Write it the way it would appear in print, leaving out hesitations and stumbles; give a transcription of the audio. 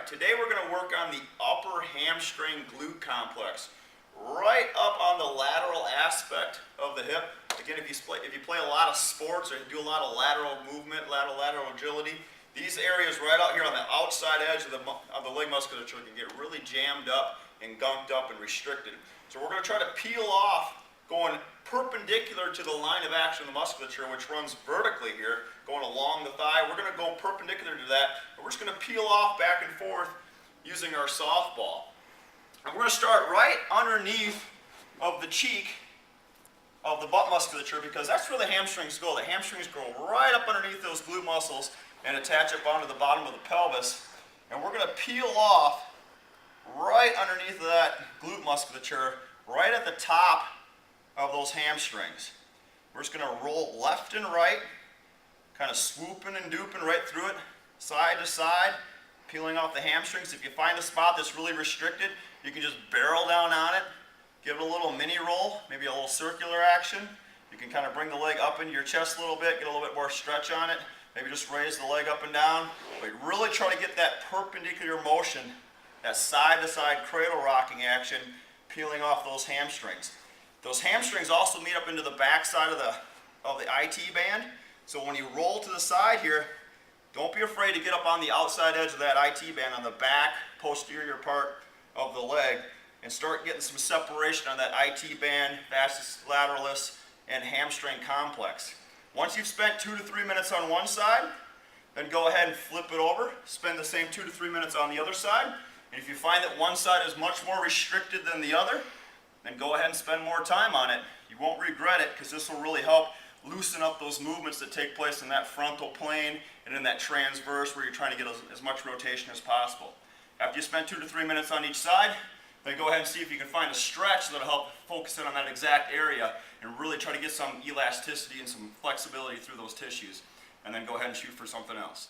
Alright, today we're going to work on the upper hamstring glute complex. Right up on the lateral aspect of the hip. Again, if you play a lot of sports or do a lot of lateral movement, lateral agility, these areas right out here on the outside edge of the leg musculature can get really jammed up and gunked up and restricted. So we're going to try to peel off going perpendicular to the line of action of the musculature, which runs vertically here, going along the thigh. We're going to go perpendicular to that, and we're just going to peel off back and forth using our softball. And we're going to start right underneath of the cheek of the butt musculature, because that's where the hamstrings go. The hamstrings go right up underneath those glute muscles and attach up onto the bottom of the pelvis. And we're going to peel off right underneath of that glute musculature, right at the top of those hamstrings. We're just going to roll left and right, kind of swooping and duping right through it, side to side, peeling off the hamstrings. If you find a spot that's really restricted, you can just barrel down on it, give it a little mini roll, maybe a little circular action. You can kind of bring the leg up into your chest a little bit, get a little bit more stretch on it, maybe just raise the leg up and down, but really try to get that perpendicular motion, that side to side cradle rocking action, peeling off those hamstrings. Those hamstrings also meet up into the back side of the IT band. So when you roll to the side here, don't be afraid to get up on the outside edge of that IT band on the back posterior part of the leg and start getting some separation on that IT band, vastus lateralis, and hamstring complex. Once you've spent 2 to 3 minutes on one side, then go ahead and flip it over. Spend the same 2 to 3 minutes on the other side. And if you find that one side is much more restricted than the other, then go ahead and spend more time on it. You won't regret it, because this will really help loosen up those movements that take place in that frontal plane and in that transverse where you're trying to get as much rotation as possible. After you spend 2 to 3 minutes on each side, then go ahead and see if you can find a stretch that'll help focus in on that exact area and really try to get some elasticity and some flexibility through those tissues. And then go ahead and shoot for something else.